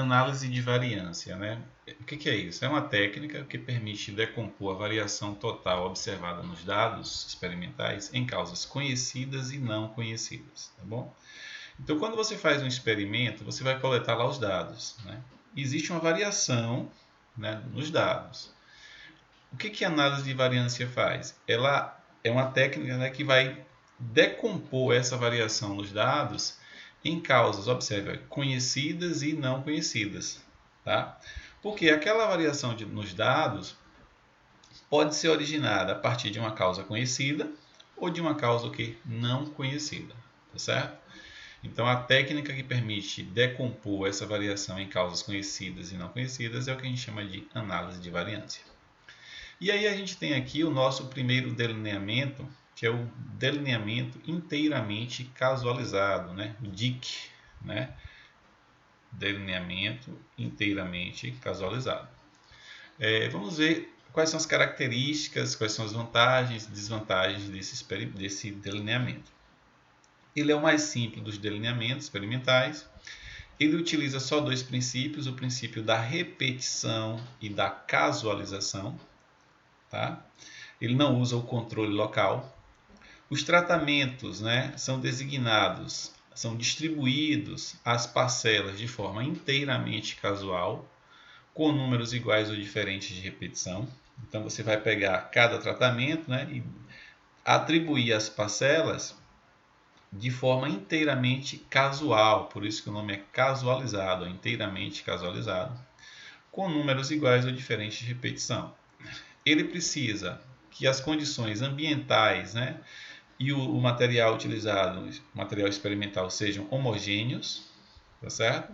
análise de variância, né? O que é isso? É uma técnica que permite decompor a variação total observada nos dados experimentais em causas conhecidas e não conhecidas, tá bom? Então, quando você faz um experimento, você vai coletar lá os dados, né? Existe uma variação, né, nos dados. O que a análise de variância faz? Ela é uma técnica, né, que vai decompor essa variação nos dados em causas, observe, conhecidas e não conhecidas. Tá? Porque aquela variação nos dados pode ser originada a partir de uma causa conhecida ou de uma causa não conhecida. Tá certo? Então, a técnica que permite decompor essa variação em causas conhecidas e não conhecidas é o que a gente chama de análise de variância. E aí a gente tem aqui o nosso primeiro delineamento, que é o delineamento inteiramente casualizado, né? O DIC, né? Delineamento inteiramente casualizado. Vamos ver quais são as características, quais são as vantagens e desvantagens desse delineamento. Ele é o mais simples dos delineamentos experimentais. Ele utiliza só dois princípios, o princípio da repetição e da casualização. Tá? Ele não usa o controle local. Os tratamentos, né, são designados, são distribuídos às parcelas de forma inteiramente casual, com números iguais ou diferentes de repetição. Então você vai pegar cada tratamento, né, e atribuir as parcelas de forma inteiramente casual, por isso que o nome é casualizado, inteiramente casualizado, com números iguais ou diferentes de repetição. Ele precisa que as condições ambientais, né, e o material utilizado, o material experimental, sejam homogêneos, tá certo?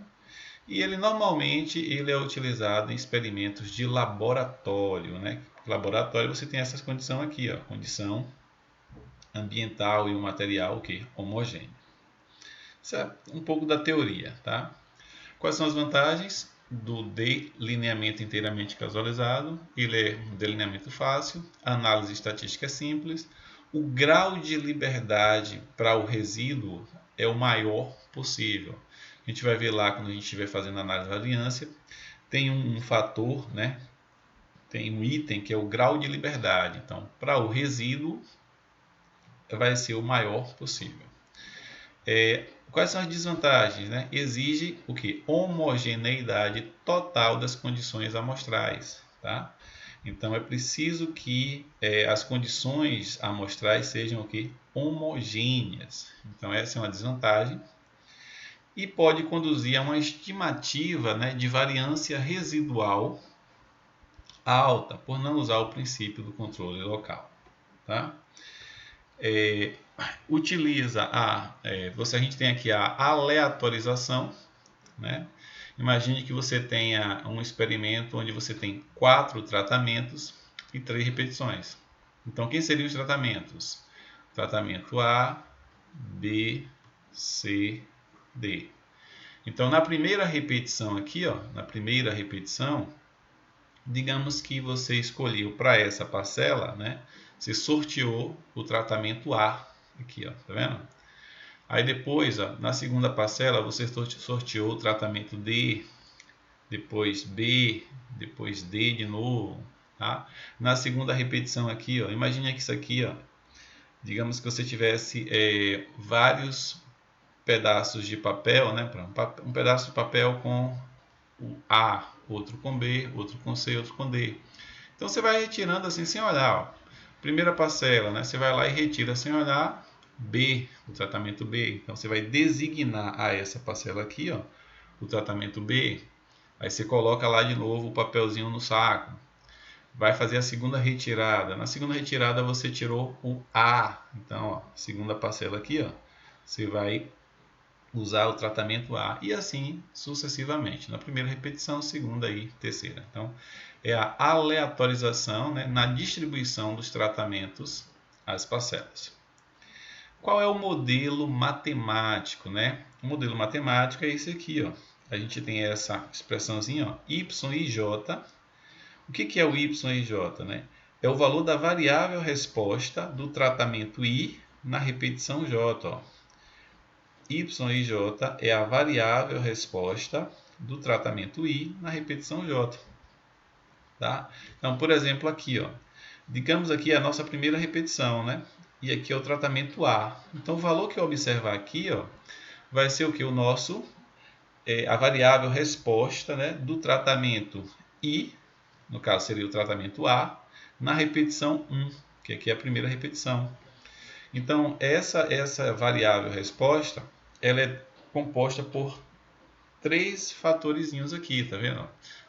E ele normalmente é utilizado em experimentos de laboratório, né? Laboratório você tem essas condições aqui, ó, condição ambiental e o material homogêneo. Isso é um pouco da teoria, tá? Quais são as vantagens do delineamento inteiramente casualizado? Ele é um delineamento fácil, a análise estatística é simples, o grau de liberdade para o resíduo é o maior possível. A gente vai ver lá quando a gente estiver fazendo a análise de variância, tem um fator, né? Tem um item que é o grau de liberdade. Então, para o resíduo, vai ser o maior possível. Quais são as desvantagens? Né? Exige o que? Homogeneidade total das condições amostrais. Tá? Então é preciso que as condições amostrais sejam homogêneas. Então essa é uma desvantagem. E pode conduzir a uma estimativa, né, de variância residual alta, por não usar o princípio do controle local. Tá? Utiliza a gente tem aqui a aleatorização, né? Imagine que você tenha um experimento onde você tem 4 tratamentos e 3 repetições. Então, quem seriam os tratamentos? Tratamento A, B, C, D. Então, na primeira repetição aqui, ó, digamos que você escolheu para essa parcela, né? Você sorteou o tratamento A aqui, ó, tá vendo? Aí depois, ó, na segunda parcela, você sorteou o tratamento D, depois B, depois D de novo, tá? Na segunda repetição aqui, ó, imagine que isso aqui, ó, digamos que você tivesse vários pedaços de papel, né? Um pedaço de papel com o A, outro com B, outro com C, outro com D. Então você vai retirando assim sem olhar, ó. Primeira parcela, né? Você vai lá e retira sem olhar B, o tratamento B. Então você vai designar a essa parcela aqui, ó, o tratamento B. Aí você coloca lá de novo o papelzinho no saco. Vai fazer a segunda retirada. Na segunda retirada você tirou o A. Então, ó, segunda parcela aqui, ó, você vai usar o tratamento A e assim sucessivamente. Na primeira repetição, segunda e terceira. Então, é a aleatorização, né, na distribuição dos tratamentos às parcelas. Qual é o modelo matemático, né? O modelo matemático é esse aqui, ó. A gente tem essa expressãozinha, ó, y e j. O que é o y e j, né? É o valor da variável resposta do tratamento I na repetição j, ó. Y e j é a variável resposta do tratamento I na repetição J. Tá? Então, por exemplo, aqui, ó, digamos aqui a nossa primeira repetição, né? E aqui é o tratamento A. Então, o valor que eu observar aqui, ó, vai ser o que? O nosso, a variável resposta, né, do tratamento I, no caso seria o tratamento A, na repetição 1, que aqui é a primeira repetição. Então, essa variável resposta, ela é composta por 3 fatorzinhos aqui, tá vendo?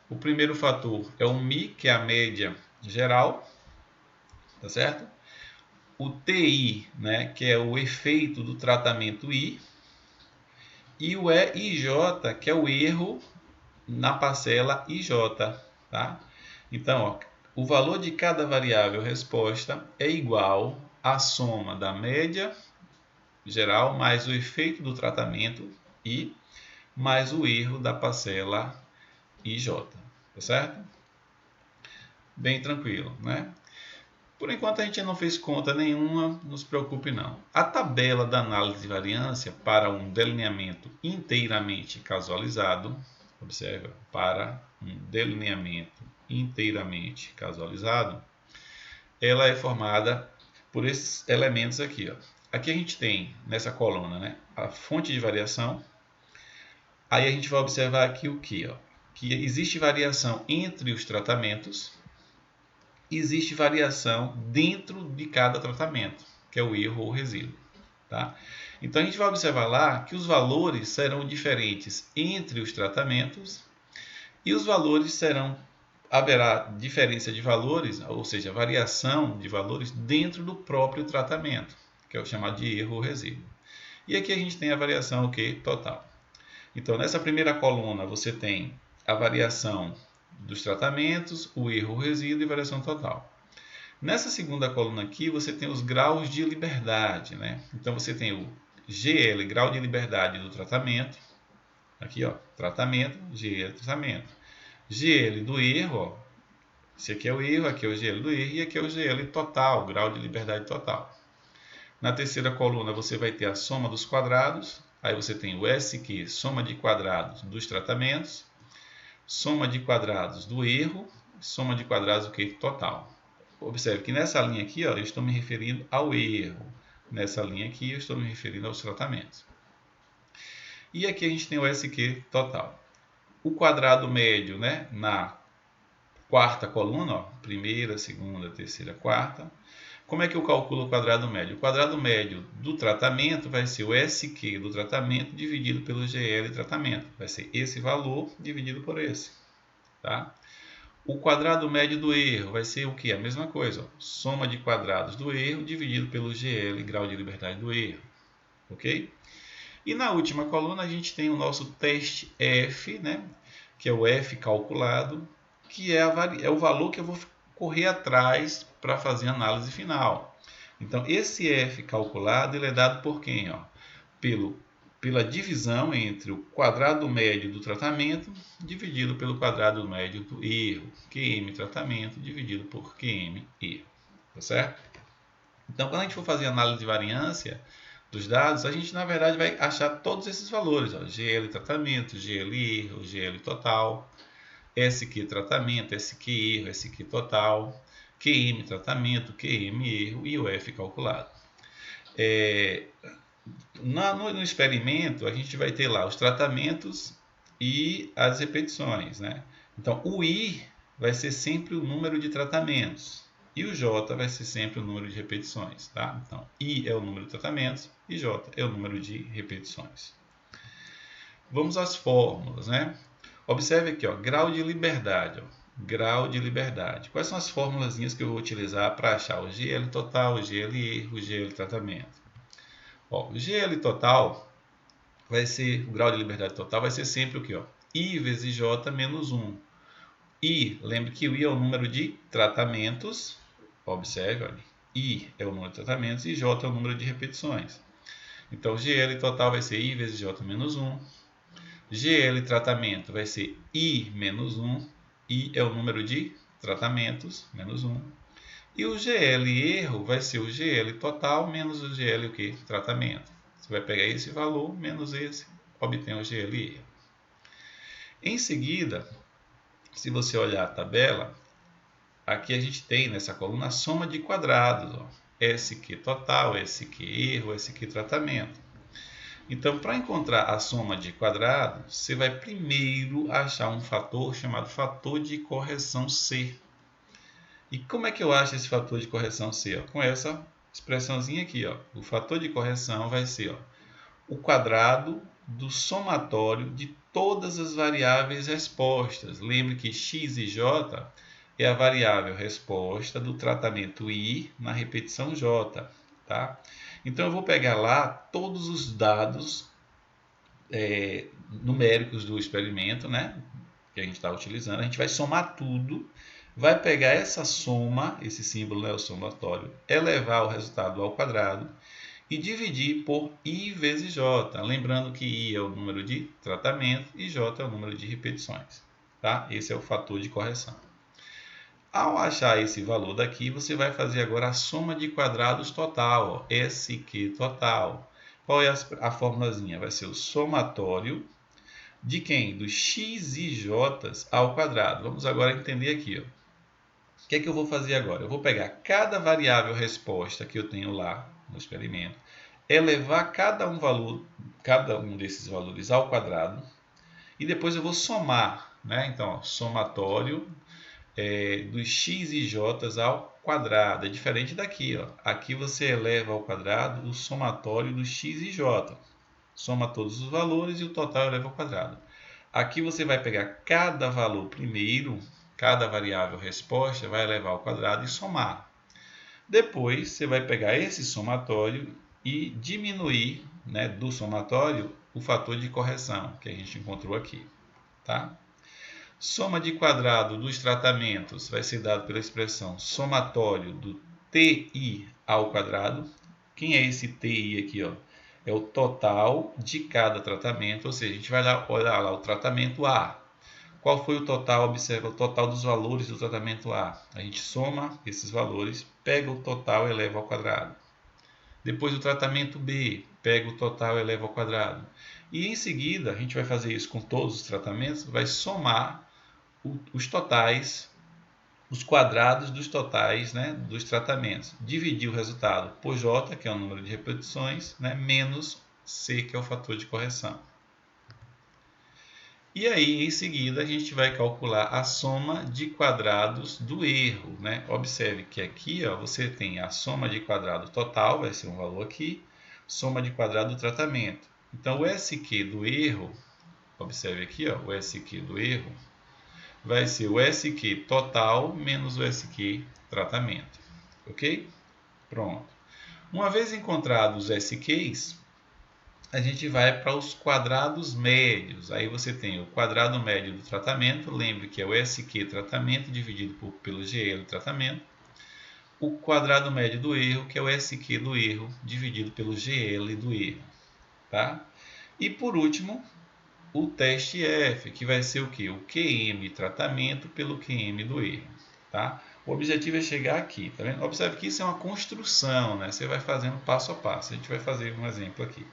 O primeiro fator é o Mi, que é a média geral, tá certo? O TI, né, que é o efeito do tratamento I, e o EIJ, que é o erro na parcela IJ, tá? Então, ó, o valor de cada variável resposta é igual à soma da média geral mais o efeito do tratamento I mais o erro da parcela IJ, tá certo? Bem tranquilo, né? Por enquanto a gente não fez conta nenhuma, não se preocupe não. A tabela da análise de variância para um delineamento inteiramente casualizado, observa, para um delineamento inteiramente casualizado, ela é formada por esses elementos aqui, ó. Aqui a gente tem nessa coluna, né, a fonte de variação. Aí a gente vai observar aqui o que, ó, que existe variação entre os tratamentos. Existe variação dentro de cada tratamento, que é o erro ou resíduo. Tá? Então, a gente vai observar lá que os valores serão diferentes entre os tratamentos e os valores haverá diferença de valores, ou seja, variação de valores dentro do próprio tratamento, que é o chamado de erro ou resíduo. E aqui a gente tem a variação total. Então, nessa primeira coluna, você tem a variação dos tratamentos, o erro, o resíduo e variação total. Nessa segunda coluna aqui, você tem os graus de liberdade, né? Então, você tem o GL, grau de liberdade do tratamento. Aqui, ó, tratamento, GL, tratamento. GL do erro, ó. Esse aqui é o erro, aqui é o GL do erro e aqui é o GL total, grau de liberdade total. Na terceira coluna, você vai ter a soma dos quadrados. Aí você tem o SQ, soma de quadrados dos tratamentos. Soma de quadrados do erro, soma de quadrados do que? Total. Observe que nessa linha aqui, ó, eu estou me referindo ao erro. Nessa linha aqui, eu estou me referindo aos tratamentos. E aqui a gente tem o SQ total. O quadrado médio, né, na quarta coluna, ó, primeira, segunda, terceira, quarta. Como é que eu calculo o quadrado médio? O quadrado médio do tratamento vai ser o SQ do tratamento dividido pelo GL tratamento. Vai ser esse valor dividido por esse. Tá? O quadrado médio do erro vai ser o que? A mesma coisa. Ó. Soma de quadrados do erro dividido pelo GL, grau de liberdade do erro. Ok? E na última coluna a gente tem o nosso teste F, né? Que é o F calculado, que é o valor que eu vou correr atrás para fazer a análise final. Então, esse F calculado ele é dado por quem? Ó? Pela divisão entre o quadrado médio do tratamento dividido pelo quadrado médio do erro, QM tratamento dividido por QM erro. Tá certo? Então, quando a gente for fazer análise de variância dos dados, a gente, na verdade, vai achar todos esses valores. Ó, GL tratamento, GL erro, GL total, SQ tratamento, SQ erro, SQ total, QM tratamento, QM erro e o F calculado. No experimento, a gente vai ter lá os tratamentos e as repetições. Né? Então, o I vai ser sempre o número de tratamentos e o J vai ser sempre o número de repetições. Tá? Então, I é o número de tratamentos e J é o número de repetições. Vamos às fórmulas. Né? Observe aqui, ó, grau de liberdade. Ó, grau de liberdade. Quais são as formulazinhas que eu vou utilizar para achar o GL total, o GL erro, o GL tratamento? Ó, o GL total vai ser, o grau de liberdade total vai ser sempre o que? Ó, I vezes J menos 1. I, lembre que o I é o número de tratamentos. Observe, olha, I é o número de tratamentos e J é o número de repetições. Então, GL total vai ser I vezes J menos 1. GL tratamento vai ser I menos 1. I é o número de tratamentos, menos 1. E o GL erro vai ser o GL total menos o GL o quê? Tratamento. Você vai pegar esse valor menos esse, obtém o GL erro. Em seguida, se você olhar a tabela, aqui a gente tem nessa coluna a soma de quadrados, ó. SQ total, SQ erro, SQ tratamento. Então, para encontrar a soma de quadrados, você vai primeiro achar um fator chamado fator de correção C. E como é que eu acho esse fator de correção C? Ó? Com essa expressãozinha aqui, ó. O fator de correção vai ser, ó, o quadrado do somatório de todas as variáveis respostas. Lembre que x e j é a variável resposta do tratamento I na repetição j. Tá? Então, eu vou pegar lá todos os dados numéricos do experimento, né, que a gente está utilizando. A gente vai somar tudo, vai pegar essa soma, esse símbolo, né, o somatório, elevar o resultado ao quadrado e dividir por I vezes J. Lembrando que I é o número de tratamento e J é o número de repetições. Tá? Esse é o fator de correção. Ao achar esse valor daqui, você vai fazer agora a soma de quadrados total, ó, SQ total. Qual é a formulazinha? Vai ser o somatório de quem? Dos x e j ao quadrado. Vamos agora entender aqui. Ó. O que é que eu vou fazer agora? Eu vou pegar cada variável resposta que eu tenho lá no experimento, elevar cada um desses valores ao quadrado e depois eu vou somar. Né? Então, ó, somatório dos x e j ao quadrado. É diferente daqui. Ó. Aqui você eleva ao quadrado o somatório dos x e j. Soma todos os valores e o total eleva ao quadrado. Aqui você vai pegar cada valor primeiro, cada variável resposta, vai elevar ao quadrado e somar. Depois você vai pegar esse somatório e diminuir, né, do somatório o fator de correção que a gente encontrou aqui. Tá? Soma de quadrado dos tratamentos vai ser dado pela expressão somatório do TI ao quadrado. Quem é esse TI aqui? Ó? É o total de cada tratamento, ou seja, a gente vai olhar lá o tratamento A. Qual foi o total? Observa o total dos valores do tratamento A. A gente soma esses valores, pega o total e eleva ao quadrado. Depois o tratamento B, pega o total e eleva ao quadrado. E em seguida, a gente vai fazer isso com todos os tratamentos, vai somar os totais, os quadrados dos totais, né, dos tratamentos. Dividir o resultado por J, que é o número de repetições, né, menos C, que é o fator de correção. E aí, em seguida, a gente vai calcular a soma de quadrados do erro. Né? Observe que aqui ó, você tem a soma de quadrado total, vai ser um valor aqui, soma de quadrado do tratamento. Então, o SQ do erro, observe aqui, ó, o SQ do erro, vai ser o SQ total menos o SQ tratamento. Ok? Pronto. Uma vez encontrados os SQs, a gente vai para os quadrados médios. Aí você tem o quadrado médio do tratamento, lembre que é o SQ tratamento dividido pelo GL tratamento. O quadrado médio do erro, que é o SQ do erro dividido pelo GL do erro. Tá? E por último, o teste F, que vai ser o quê? O QM tratamento pelo QM do erro. Tá? O objetivo é chegar aqui. Tá vendo? Observe que isso é uma construção, né? Você vai fazendo passo a passo. A gente vai fazer um exemplo aqui.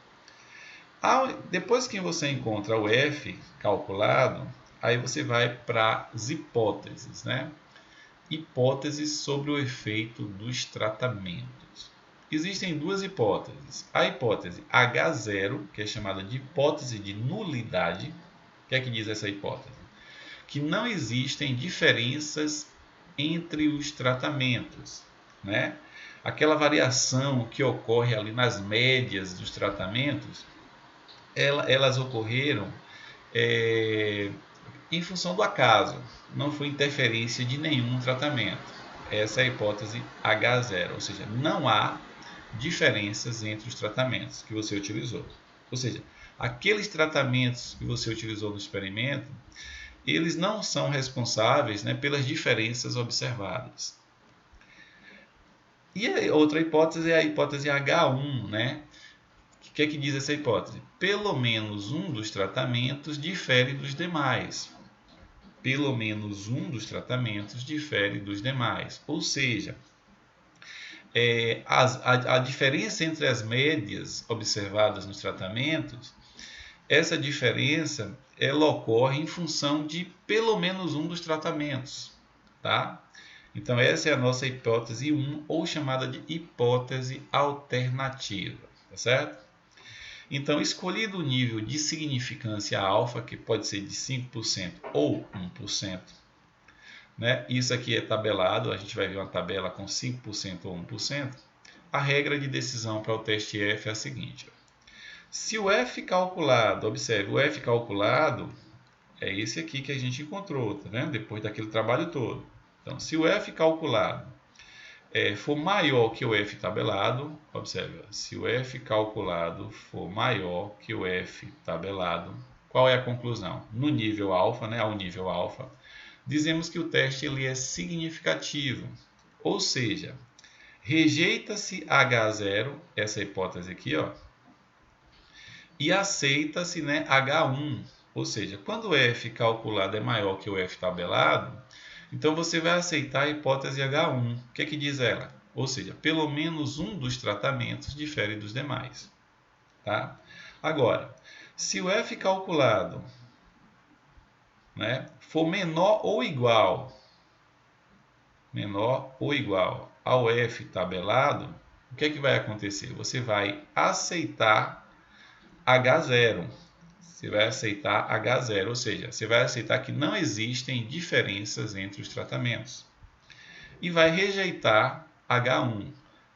Depois que você encontra o F calculado, aí você vai para as hipóteses, né? Hipóteses sobre o efeito dos tratamentos. Existem duas hipóteses. A hipótese H0, que é chamada de hipótese de nulidade. O que é que diz essa hipótese? Que não existem diferenças entre os tratamentos, né? Aquela variação que ocorre ali nas médias dos tratamentos, elas ocorreram em função do acaso, não foi interferência de nenhum tratamento. Essa é a hipótese H0, ou seja, não há diferenças entre os tratamentos que você utilizou. Ou seja, aqueles tratamentos que você utilizou no experimento, eles não são responsáveis, né, pelas diferenças observadas. E a outra hipótese é a hipótese H1, né? O que é que diz essa hipótese? Pelo menos um dos tratamentos difere dos demais. Pelo menos um dos tratamentos difere dos demais. Ou seja, a diferença entre as médias observadas nos tratamentos, essa diferença ela ocorre em função de pelo menos um dos tratamentos, tá? Então essa é a nossa hipótese 1, ou chamada de hipótese alternativa, tá certo? Então, escolhido o nível de significância alfa, que pode ser de 5% ou 1%, né? Isso aqui é tabelado, a gente vai ver uma tabela com 5% ou 1%. A regra de decisão para o teste F é a seguinte: se o F calculado, observe, o F calculado é esse aqui que a gente encontrou, tá vendo? Depois daquele trabalho todo. Então, se o F calculado for maior que o F tabelado, observe, se o F calculado for maior que o F tabelado, qual é a conclusão? No nível alfa, né, ao nível alfa, dizemos que o teste ele é significativo, ou seja, rejeita-se H0, essa hipótese aqui, ó, e aceita-se, né, H1, ou seja, quando o F calculado é maior que o F tabelado, então você vai aceitar a hipótese H1. O que é que diz ela? Ou seja, pelo menos um dos tratamentos difere dos demais. Tá? Agora, se o F calculado, né, for menor ou igual ao F tabelado, o que é que vai acontecer? Você vai aceitar H0. Você vai aceitar H0, ou seja, você vai aceitar que não existem diferenças entre os tratamentos. E vai rejeitar H1,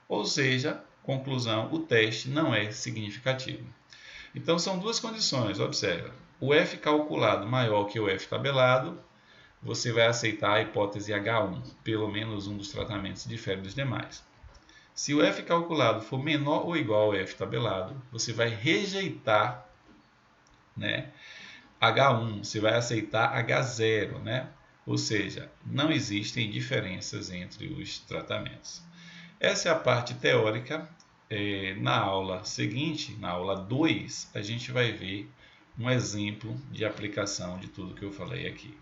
ou seja, conclusão, o teste não é significativo. Então são duas condições, observa. O F calculado maior que o F tabelado, você vai aceitar a hipótese H1, pelo menos um dos tratamentos difere dos demais. Se o F calculado for menor ou igual ao F tabelado, você vai rejeitar, né, H1, você vai aceitar H0, né? Ou seja, não existem diferenças entre os tratamentos. Essa é a parte teórica. Na aula seguinte, na aula 2, a gente vai ver um exemplo de aplicação de tudo que eu falei aqui.